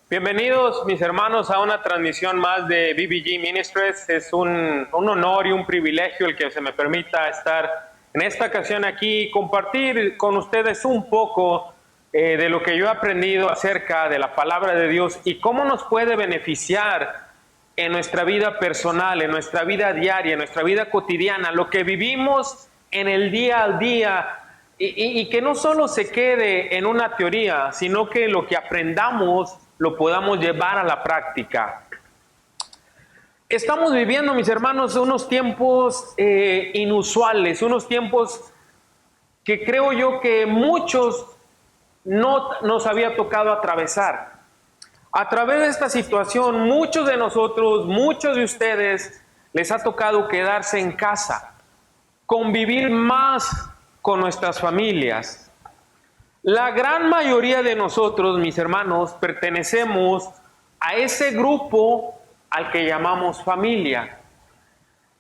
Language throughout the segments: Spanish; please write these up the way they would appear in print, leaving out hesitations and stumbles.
Bienvenidos mis hermanos a una transmisión más de BBG Ministries. Es un honor y un privilegio el que se me permita estar en esta ocasión aquí y compartir con ustedes un poco de lo que yo he aprendido acerca de la palabra de Dios y cómo nos puede beneficiar en nuestra vida personal, en nuestra vida diaria, en nuestra vida cotidiana, lo que vivimos en el día al día y que no solo se quede en una teoría, sino que lo que aprendamos lo podamos llevar a la práctica. Estamos viviendo, mis hermanos, unos tiempos inusuales, unos tiempos que creo yo que muchos no nos había tocado atravesar. A través de esta situación, muchos de nosotros, muchos de ustedes, les ha tocado quedarse en casa, convivir más con nuestras familias. La gran mayoría de nosotros, mis hermanos, pertenecemos a ese grupo al que llamamos familia.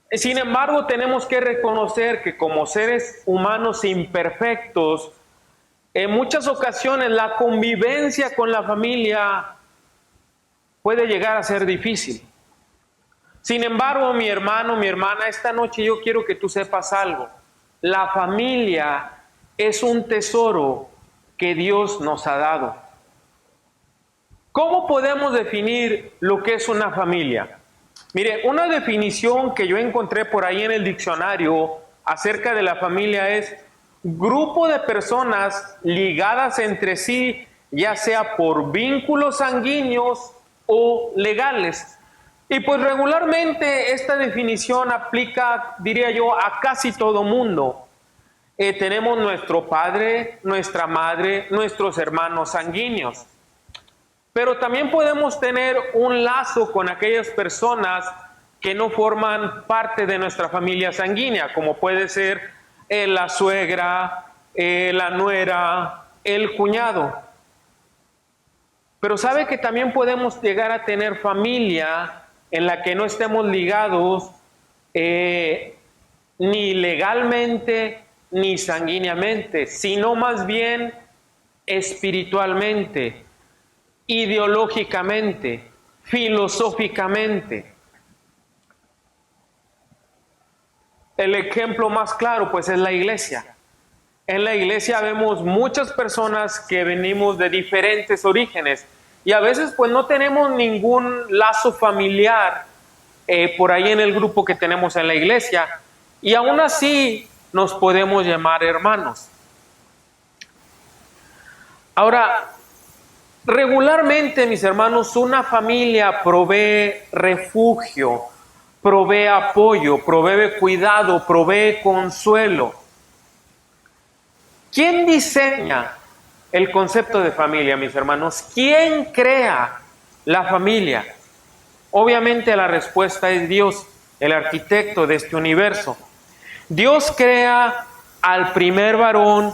Sin embargo, tenemos que reconocer que como seres humanos imperfectos, en muchas ocasiones la convivencia con la familia puede llegar a ser difícil. Sin embargo, mi hermano, mi hermana, esta noche yo quiero que tú sepas algo. La familia es un tesoro que Dios nos ha dado. ¿Cómo podemos definir lo que es una familia? Mire, una definición que yo encontré por ahí en el diccionario acerca de la familia es grupo de personas ligadas entre sí, ya sea por vínculos sanguíneos o legales. Y pues regularmente esta definición aplica, diría yo, a casi todo mundo. Tenemos nuestro padre, nuestra madre, nuestros hermanos sanguíneos. Pero también podemos tener un lazo con aquellas personas que no forman parte de nuestra familia sanguínea, como puede ser la suegra, la nuera, el cuñado. Pero sabe que también podemos llegar a tener familia en la que no estemos ligados ni legalmente ni sanguíneamente, sino más bien espiritualmente, ideológicamente, filosóficamente. El ejemplo más claro pues es la iglesia. En la iglesia vemos muchas personas que venimos de diferentes orígenes y a veces pues no tenemos ningún lazo familiar por ahí en el grupo que tenemos en la iglesia y aún así nos podemos llamar hermanos. Ahora, regularmente, mis hermanos, una familia provee refugio, provee apoyo, provee cuidado, provee consuelo. ¿Quién diseña el concepto de familia, mis hermanos? ¿Quién crea la familia? Obviamente la respuesta es Dios, el arquitecto de este universo. Dios crea al primer varón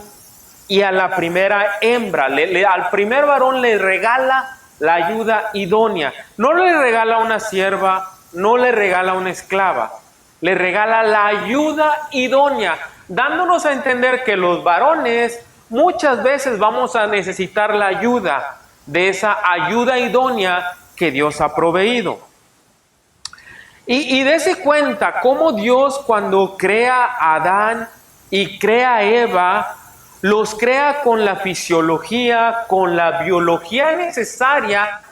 y a la primera hembra. Al primer varón le regala la ayuda idónea. No le regala una sierva, no le regala una esclava. Le regala la ayuda idónea, dándonos a entender que los varones muchas veces vamos a necesitar la ayuda de esa ayuda idónea que Dios ha proveído. Y dése cuenta cómo Dios cuando crea a Adán y crea a Eva, los crea con la fisiología, con la biología necesaria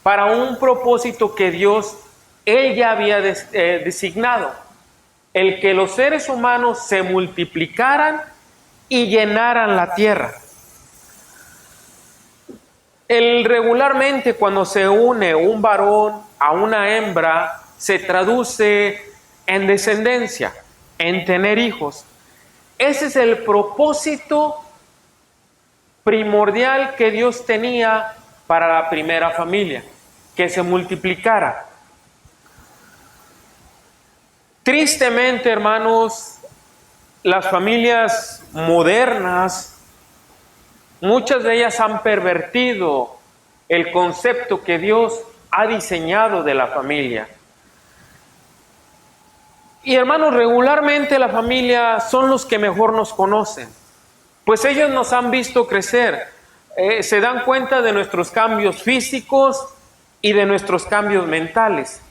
para un propósito que Dios, Él ya había designado. El que los seres humanos se multiplicaran y llenaran la tierra. Regularmente cuando se une un varón a una hembra, se traduce en descendencia, en tener hijos. Ese es el propósito primordial que Dios tenía para la primera familia, que se multiplicara. Tristemente, hermanos, las familias modernas, muchas de ellas han pervertido el concepto que Dios ha diseñado de la familia. Y hermanos, regularmente la familia son los que mejor nos conocen, pues ellos nos han visto crecer. se dan cuenta de nuestros cambios físicos y de nuestros cambios mentales.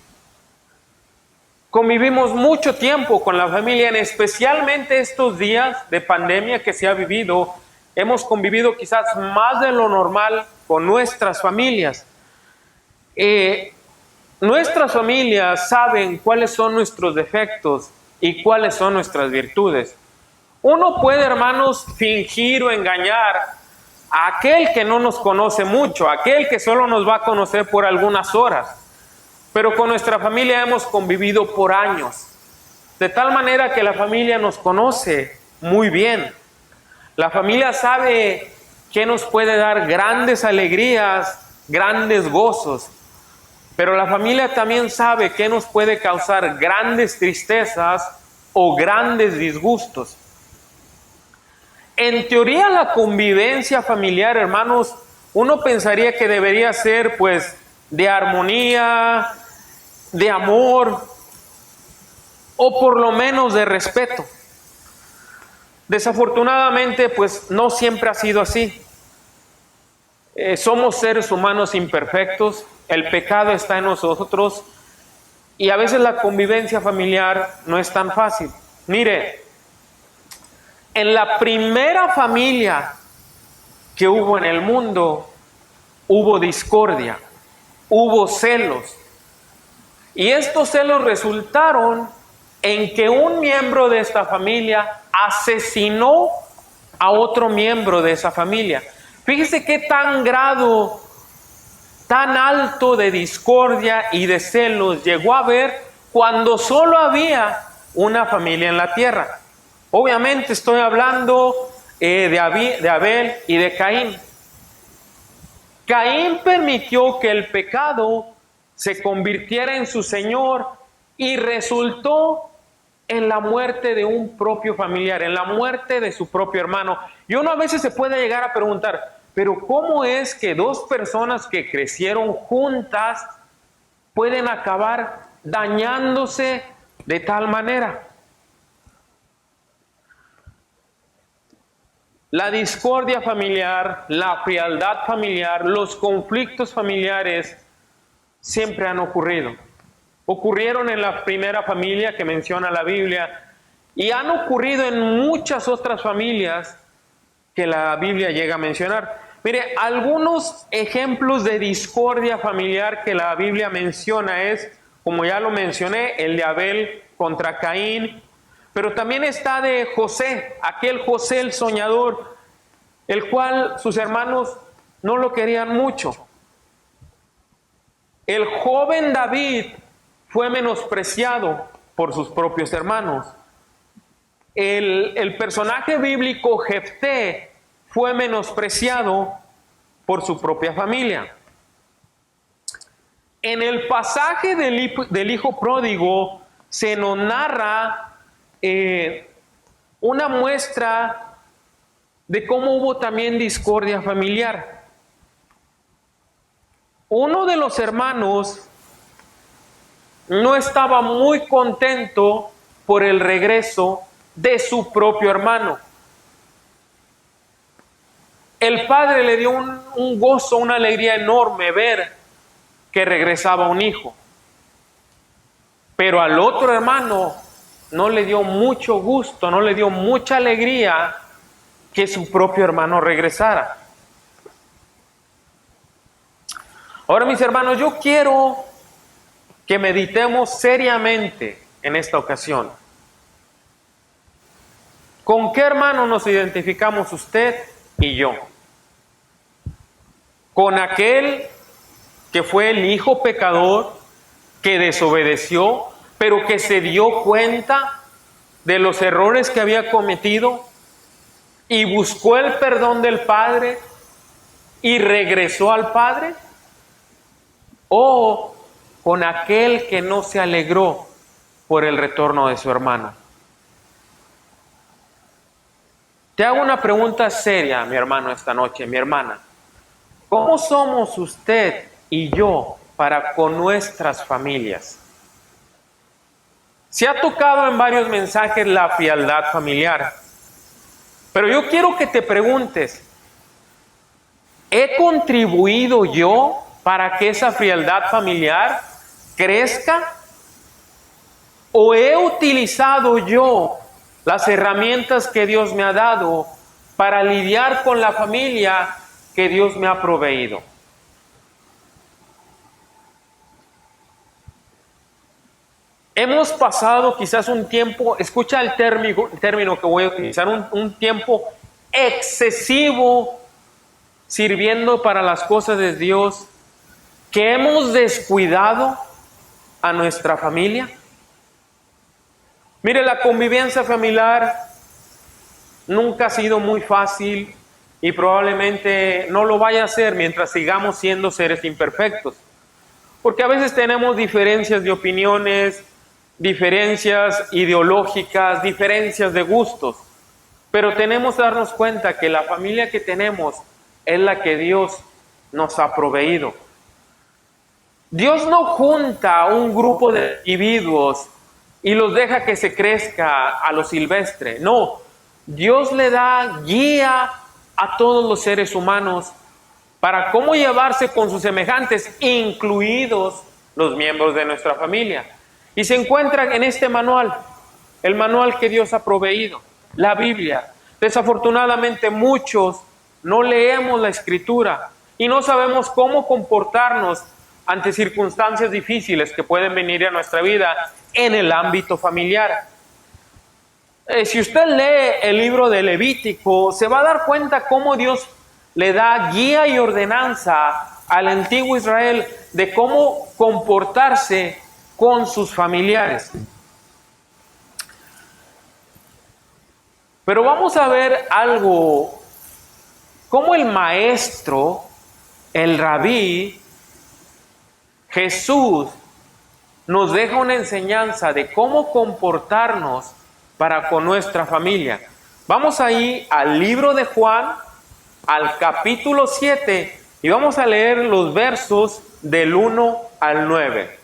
Convivimos mucho tiempo con la familia, especialmente estos días de pandemia que se ha vivido. Hemos convivido quizás más de lo normal con nuestras familias. Nuestras familias saben cuáles son nuestros defectos y cuáles son nuestras virtudes. Uno puede, hermanos, fingir o engañar a aquel que no nos conoce mucho, aquel que solo nos va a conocer por algunas horas. Pero con nuestra familia hemos convivido por años, de tal manera que la familia nos conoce muy bien. La familia sabe que nos puede dar grandes alegrías, grandes gozos, pero la familia también sabe que nos puede causar grandes tristezas o grandes disgustos. En teoría, la convivencia familiar, hermanos, uno pensaría que debería ser pues de armonía, de amor, o por lo menos de respeto. Desafortunadamente, pues no siempre ha sido así. Somos seres humanos imperfectos, el pecado está en nosotros y a veces la convivencia familiar no es tan fácil. Mire, en la primera familia que hubo en el mundo, hubo discordia, hubo celos. Y estos celos resultaron en que un miembro de esta familia asesinó a otro miembro de esa familia. Fíjese qué tan grado, tan alto de discordia y de celos llegó a haber cuando solo había una familia en la tierra. Obviamente estoy hablando de Abel y de Caín. Caín permitió que el pecado se convirtiera en su señor y resultó en la muerte de un propio familiar, en la muerte de su propio hermano. Y uno a veces se puede llegar a preguntar, pero ¿cómo es que dos personas que crecieron juntas pueden acabar dañándose de tal manera? La discordia familiar, la frialdad familiar, los conflictos familiares siempre han ocurrido. Ocurrieron en la primera familia que menciona la Biblia y han ocurrido en muchas otras familias que la Biblia llega a mencionar. Mire, algunos ejemplos de discordia familiar que la Biblia menciona es, como ya lo mencioné, el de Abel contra Caín, pero también está de José, aquel José el soñador, el cual sus hermanos no lo querían mucho. El joven David fue menospreciado por sus propios hermanos. El personaje bíblico Jefté fue menospreciado por su propia familia. En el pasaje del hijo pródigo se nos narra una muestra de cómo hubo también discordia familiar. Uno de los hermanos no estaba muy contento por el regreso de su propio hermano. El padre le dio un gozo, una alegría enorme ver que regresaba un hijo. Pero al otro hermano no le dio mucho gusto, no le dio mucha alegría que su propio hermano regresara. Ahora, mis hermanos, yo quiero que meditemos seriamente en esta ocasión. ¿Con qué hermano nos identificamos usted y yo? ¿Con aquel que fue el hijo pecador, que desobedeció, pero que se dio cuenta de los errores que había cometido y buscó el perdón del Padre y regresó al Padre? ¿O con aquel que no se alegró por el retorno de su hermano? Te hago una pregunta seria, mi hermano, esta noche, mi hermana. ¿Cómo somos usted y yo para con nuestras familias? Se ha tocado en varios mensajes la frialdad familiar, pero yo quiero que te preguntes, ¿He contribuido yo para que esa frialdad familiar crezca? ¿O he utilizado yo las herramientas que Dios me ha dado para lidiar con la familia que Dios me ha proveído? Hemos pasado quizás un tiempo, escucha el término que voy a utilizar, un tiempo excesivo sirviendo para las cosas de Dios, que hemos descuidado a nuestra familia. Mire, la convivencia familiar nunca ha sido muy fácil y probablemente no lo vaya a ser mientras sigamos siendo seres imperfectos. Porque a veces tenemos diferencias de opiniones, diferencias ideológicas, diferencias de gustos. Pero tenemos que darnos cuenta que la familia que tenemos es la que Dios nos ha proveído. Dios no junta a un grupo de individuos y los deja que se crezca a lo silvestre. No, Dios le da guía a todos los seres humanos para cómo llevarse con sus semejantes, incluidos los miembros de nuestra familia. Y se encuentra en este manual, el manual que Dios ha proveído, la Biblia. Desafortunadamente muchos no leemos la Escritura y no sabemos cómo comportarnos ante circunstancias difíciles que pueden venir a nuestra vida en el ámbito familiar. Si usted lee el libro de Levítico, se va a dar cuenta cómo Dios le da guía y ordenanza al antiguo Israel de cómo comportarse con sus familiares. Pero vamos a ver algo, cómo el maestro, el rabí, Jesús, nos deja una enseñanza de cómo comportarnos para con nuestra familia. Vamos ahí al libro de Juan, al capítulo 7, y vamos a leer los versos del 1 al 9.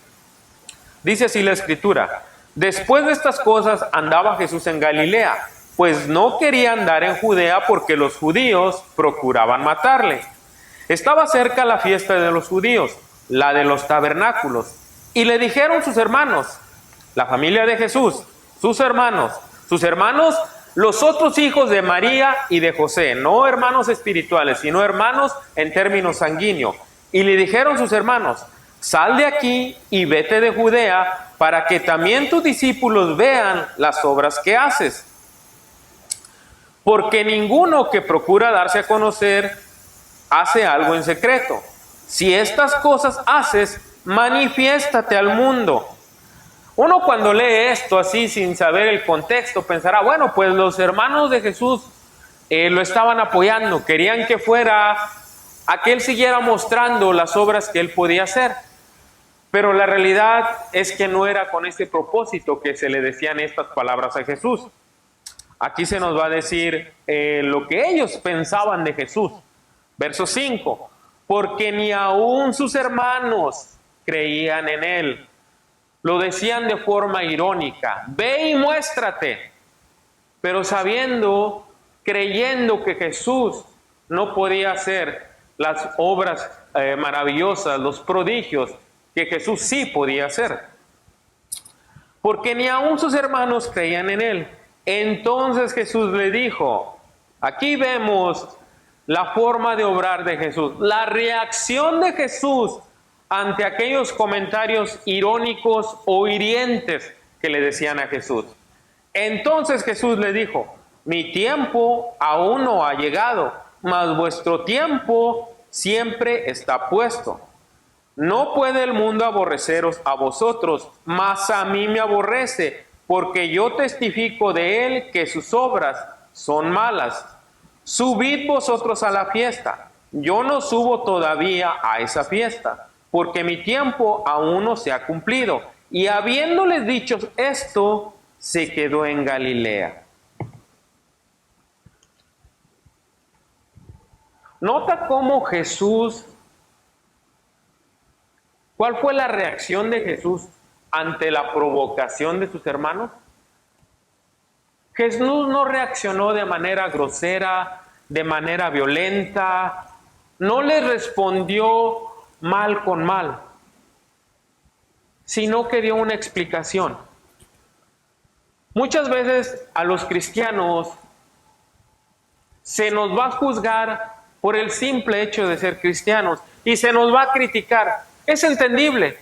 Dice así la Escritura: después de estas cosas andaba Jesús en Galilea, pues no quería andar en Judea porque los judíos procuraban matarle. Estaba cerca la fiesta de los judíos, la de los tabernáculos, y le dijeron sus hermanos, la familia de Jesús, sus hermanos, los otros hijos de María y de José, no hermanos espirituales, sino hermanos en términos sanguíneos. Y le dijeron sus hermanos: sal de aquí y vete de Judea, para que también tus discípulos vean las obras que haces. Porque ninguno que procura darse a conocer hace algo en secreto. Si estas cosas haces, manifiéstate al mundo. Uno cuando lee esto así sin saber el contexto pensará, bueno, pues los hermanos de Jesús lo estaban apoyando, querían que fuera a que él siguiera mostrando las obras que él podía hacer. Pero la realidad es que no era con ese propósito que se le decían estas palabras a Jesús. Aquí se nos va a decir lo que ellos pensaban de Jesús. Verso 5, porque ni aun sus hermanos creían en él. Lo decían de forma irónica: ve y muéstrate. Pero creyendo que Jesús no podía hacer las obras maravillosas, los prodigios que Jesús sí podía hacer. Porque ni aun sus hermanos creían en él. Entonces Jesús le dijo, aquí vemos la forma de obrar de Jesús, la reacción de Jesús ante aquellos comentarios irónicos o hirientes que le decían a Jesús. Entonces Jesús le dijo: mi tiempo aún no ha llegado, mas vuestro tiempo siempre está puesto. No puede el mundo aborreceros a vosotros, mas a mí me aborrece, porque yo testifico de él que sus obras son malas. Subid vosotros a la fiesta. Yo no subo todavía a esa fiesta, porque mi tiempo aún no se ha cumplido. Y habiéndoles dicho esto, se quedó en Galilea. Nota cómo Jesús, ¿cuál fue la reacción de Jesús ante la provocación de sus hermanos? Jesús no reaccionó de manera grosera, de manera violenta, no les respondió mal con mal, sino que dio una explicación. Muchas veces a los cristianos se nos va a juzgar por el simple hecho de ser cristianos y se nos va a criticar. Es entendible.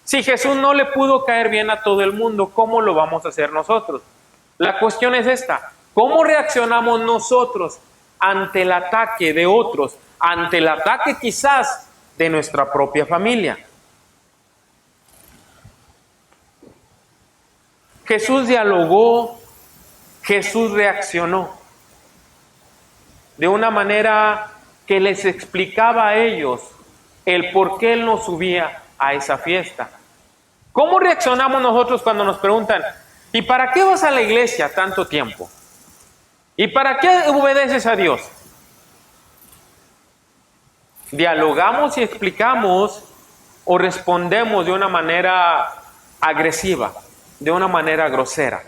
Si Jesús no le pudo caer bien a todo el mundo, ¿cómo lo vamos a hacer nosotros? La cuestión es esta: ¿cómo reaccionamos nosotros ante el ataque de otros, ante el ataque quizás de nuestra propia familia? Jesús dialogó, Jesús reaccionó de una manera que les explicaba a ellos el por qué Él no subía a esa fiesta. ¿Cómo reaccionamos nosotros cuando nos preguntan: ¿y para qué vas a la iglesia tanto tiempo? ¿Y para qué obedeces a Dios? ¿Dialogamos y explicamos o respondemos de una manera agresiva, de una manera grosera?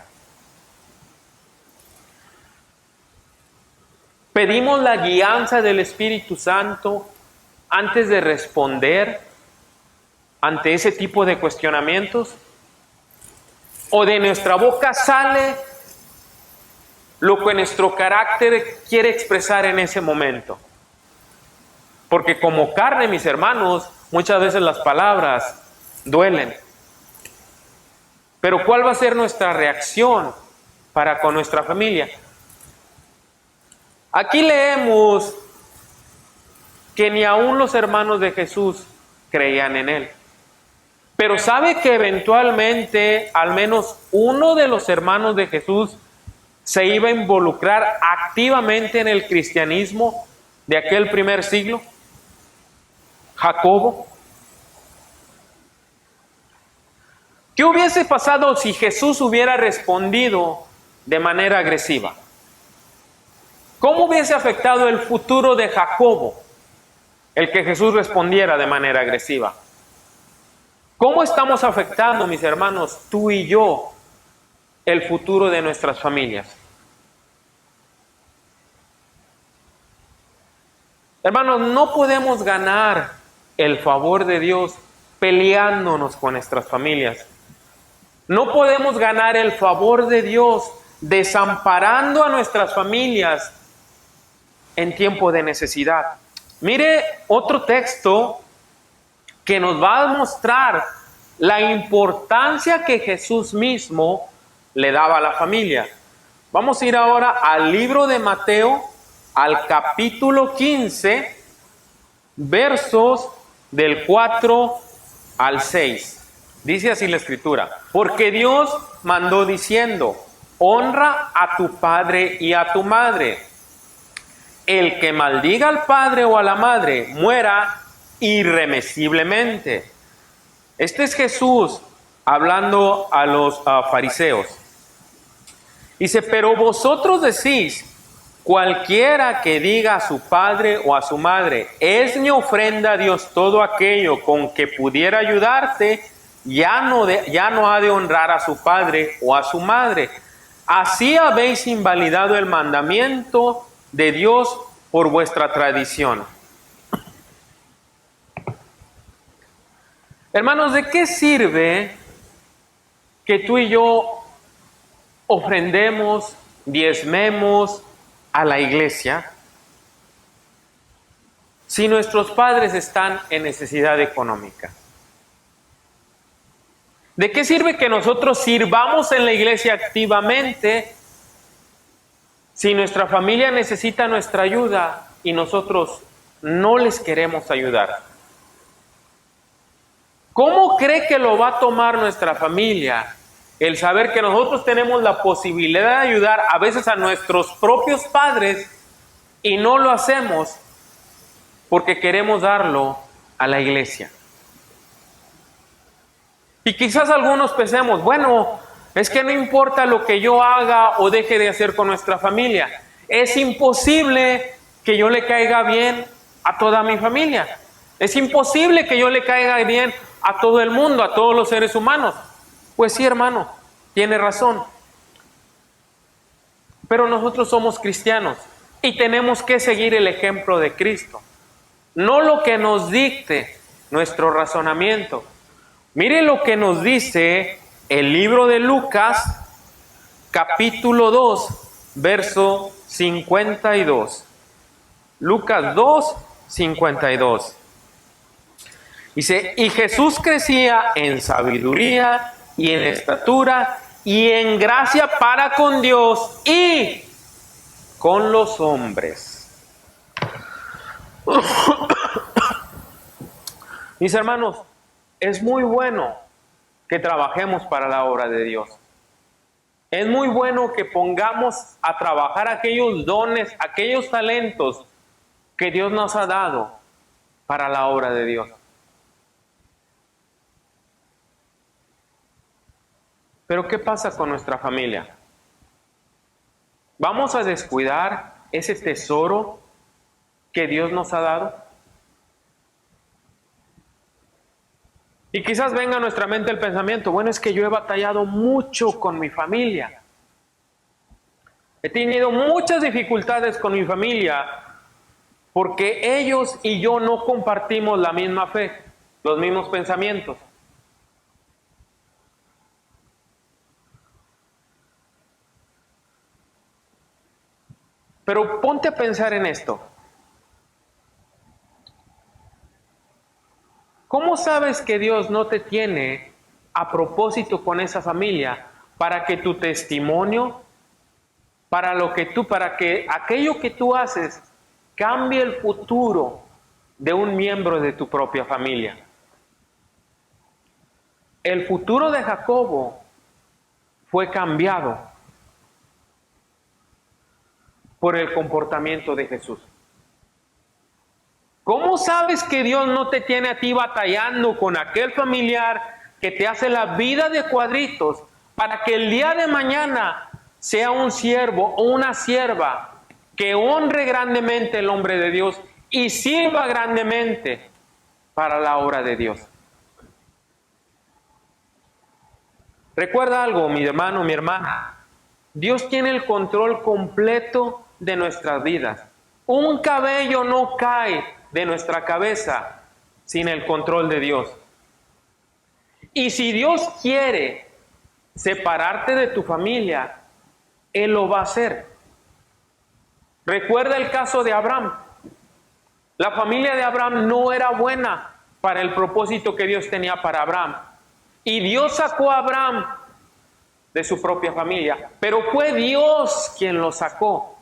¿Pedimos la guianza del Espíritu Santo antes de responder ante ese tipo de cuestionamientos? ¿O de nuestra boca sale lo que nuestro carácter quiere expresar en ese momento? Porque como carne, mis hermanos, muchas veces las palabras duelen. Pero ¿cuál va a ser nuestra reacción para con nuestra familia? Aquí leemos que ni aún los hermanos de Jesús creían en Él. Pero ¿sabe que eventualmente al menos uno de los hermanos de Jesús se iba a involucrar activamente en el cristianismo de aquel primer siglo? Jacobo. ¿Qué hubiese pasado si Jesús hubiera respondido de manera agresiva? ¿Cómo hubiese afectado el futuro de Jacobo el que Jesús respondiera de manera agresiva? ¿Cómo estamos afectando, mis hermanos, tú y yo, el futuro de nuestras familias? Hermanos, no podemos ganar el favor de Dios peleándonos con nuestras familias. No podemos ganar el favor de Dios desamparando a nuestras familias en tiempo de necesidad. Mire otro texto que nos va a mostrar la importancia que Jesús mismo le daba a la familia. Vamos a ir ahora al libro de Mateo, al capítulo 15, versos del 4 al 6. Dice así la Escritura: porque Dios mandó diciendo: honra a tu padre y a tu madre. El que maldiga al padre o a la madre muera irremisiblemente. Este es Jesús hablando a los fariseos. Dice: pero vosotros decís: cualquiera que diga a su padre o a su madre, es mi ofrenda a Dios todo aquello con que pudiera ayudarte, ya no ha de honrar a su padre o a su madre. Así habéis invalidado el mandamiento de Dios por vuestra tradición. Hermanos, ¿de qué sirve que tú y yo ofrendemos, diezmemos a la iglesia si nuestros padres están en necesidad económica? ¿De qué sirve que nosotros sirvamos en la iglesia activamente si nuestra familia necesita nuestra ayuda y nosotros no les queremos ayudar? ¿Cómo cree que lo va a tomar nuestra familia el saber que nosotros tenemos la posibilidad de ayudar a veces a nuestros propios padres y no lo hacemos porque queremos darlo a la iglesia? Y quizás algunos pensemos: bueno, es que no importa lo que yo haga o deje de hacer con nuestra familia. Es imposible que yo le caiga bien a toda mi familia. Es imposible que yo le caiga bien a todo el mundo, a todos los seres humanos. Pues sí, hermano, tiene razón. Pero nosotros somos cristianos y tenemos que seguir el ejemplo de Cristo. no lo que nos dicte nuestro razonamiento. Mire lo que nos dice el libro de Lucas, capítulo 2, verso 52. Lucas 2, 52. Dice, y Jesús crecía en sabiduría y en estatura y en gracia para con Dios y con los hombres. Mis hermanos, es muy bueno que trabajemos para la obra de Dios. Es muy bueno que pongamos a trabajar aquellos dones, aquellos talentos que Dios nos ha dado para la obra de Dios. Pero ¿qué pasa con nuestra familia? ¿Vamos a descuidar ese tesoro que Dios nos ha dado? Y quizás venga a nuestra mente el pensamiento, bueno, es que yo he batallado mucho con mi familia. He tenido muchas dificultades con mi familia porque ellos y yo no compartimos la misma fe, los mismos pensamientos. Pero ponte a pensar en esto. ¿Cómo sabes que Dios no te tiene a propósito con esa familia para que tu testimonio, para que aquello que tú haces cambie el futuro de un miembro de tu propia familia? El futuro de Jacobo fue cambiado por el comportamiento de Jesús. ¿Cómo sabes que Dios no te tiene a ti batallando con aquel familiar que te hace la vida de cuadritos para que el día de mañana sea un siervo o una sierva que honre grandemente el nombre de Dios y sirva grandemente para la obra de Dios? Recuerda algo, mi hermano, mi hermana. Dios tiene el control completo de nuestras vidas. Un cabello no cae de nuestra cabeza sin el control de Dios. Y si Dios quiere separarte de tu familia, Él lo va a hacer. Recuerda el caso de Abraham. La familia de Abraham no era buena para el propósito que Dios tenía para Abraham. Y Dios sacó a Abraham de su propia familia, pero fue Dios quien lo sacó.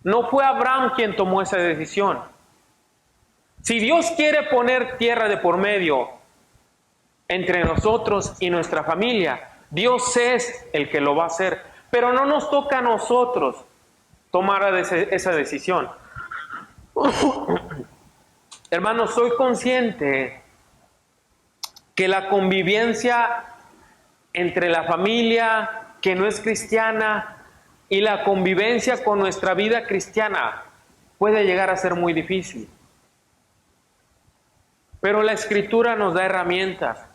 No fue Abraham quien tomó esa decisión. Si Dios quiere poner tierra de por medio entre nosotros y nuestra familia, Dios es el que lo va a hacer, pero no nos toca a nosotros tomar esa decisión. Hermanos, soy consciente que la convivencia entre la familia que no es cristiana y la convivencia con nuestra vida cristiana puede llegar a ser muy difícil. Pero la Escritura nos da herramientas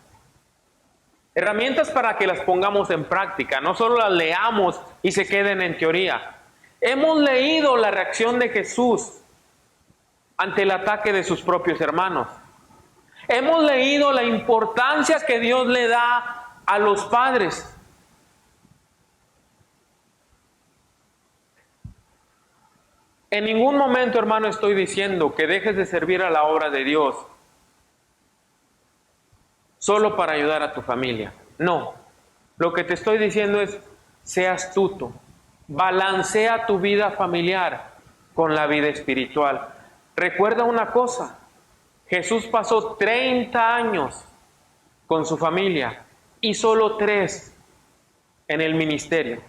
para que las pongamos en práctica, no solo las leamos y se queden en teoría. Hemos leído la reacción de Jesús ante el ataque de sus propios hermanos. Hemos leído la importancia que Dios le da a los padres. En ningún momento, hermano, estoy diciendo que dejes de servir a la obra de Dios solo para ayudar a tu familia. No, lo que te estoy diciendo es, sea astuto, balancea tu vida familiar con la vida espiritual. Recuerda una cosa, Jesús pasó 30 años con su familia y solo 3 en el ministerio.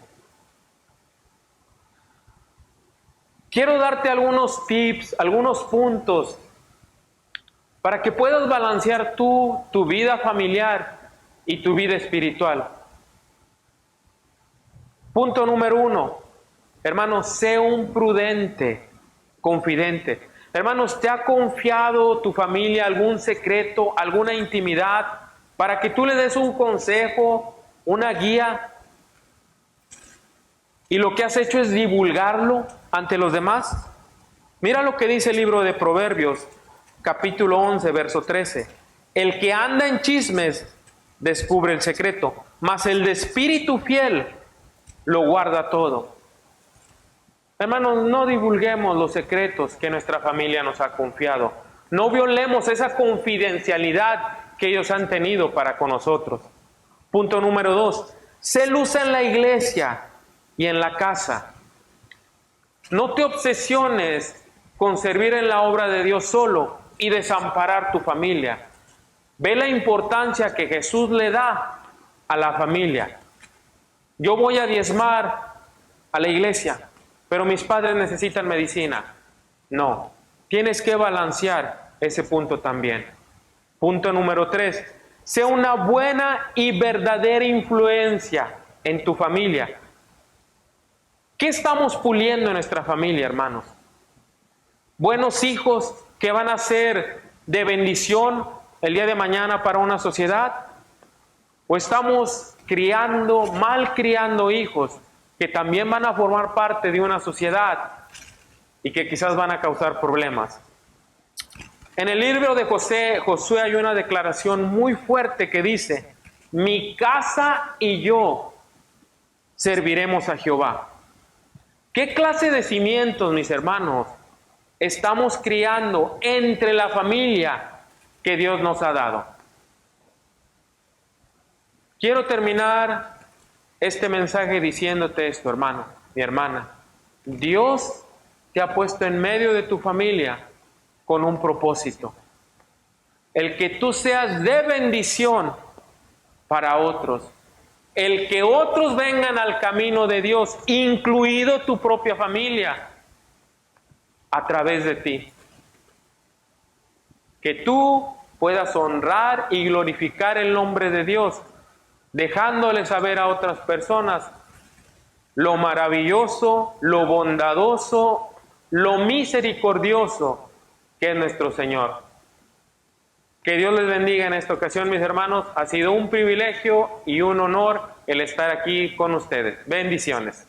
Quiero darte algunos tips, algunos puntos para que puedas balancear tu vida familiar y tu vida espiritual. Punto número 1, hermano, sé un prudente confidente. Hermanos, ¿te ha confiado tu familia algún secreto, alguna intimidad, para que tú le des un consejo, una guía? Y lo que has hecho es divulgarlo ante los demás. Mira lo que dice el libro de Proverbios, capítulo 11, verso 13. El que anda en chismes descubre el secreto, mas el de espíritu fiel lo guarda todo. Hermanos, no divulguemos los secretos que nuestra familia nos ha confiado. No violemos esa confidencialidad que ellos han tenido para con nosotros. Punto número 2. Sé luz en la iglesia y en la casa. No te obsesiones con servir en la obra de Dios solo y desamparar tu familia. Ve la importancia que Jesús le da a la familia. Yo voy a diezmar a la iglesia, pero mis padres necesitan medicina. No, tienes que balancear ese punto también. Punto número 3. Sé una buena y verdadera influencia en tu familia. ¿Qué estamos puliendo en nuestra familia, hermanos? Buenos hijos que van a ser de bendición el día de mañana para una sociedad, o estamos mal criando hijos que también van a formar parte de una sociedad y que quizás van a causar problemas. En el libro de Josué hay una declaración muy fuerte que dice: mi casa y yo serviremos a Jehová. ¿Qué clase de cimientos, mis hermanos, estamos criando entre la familia que Dios nos ha dado? Quiero terminar este mensaje diciéndote esto, hermano, mi hermana. Dios te ha puesto en medio de tu familia con un propósito. El que tú seas de bendición para otros. El que otros vengan al camino de Dios, incluido tu propia familia, a través de ti. Que tú puedas honrar y glorificar el nombre de Dios, dejándole saber a otras personas lo maravilloso, lo bondadoso, lo misericordioso que es nuestro Señor. Que Dios les bendiga en esta ocasión, mis hermanos. Ha sido un privilegio y un honor el estar aquí con ustedes. Bendiciones.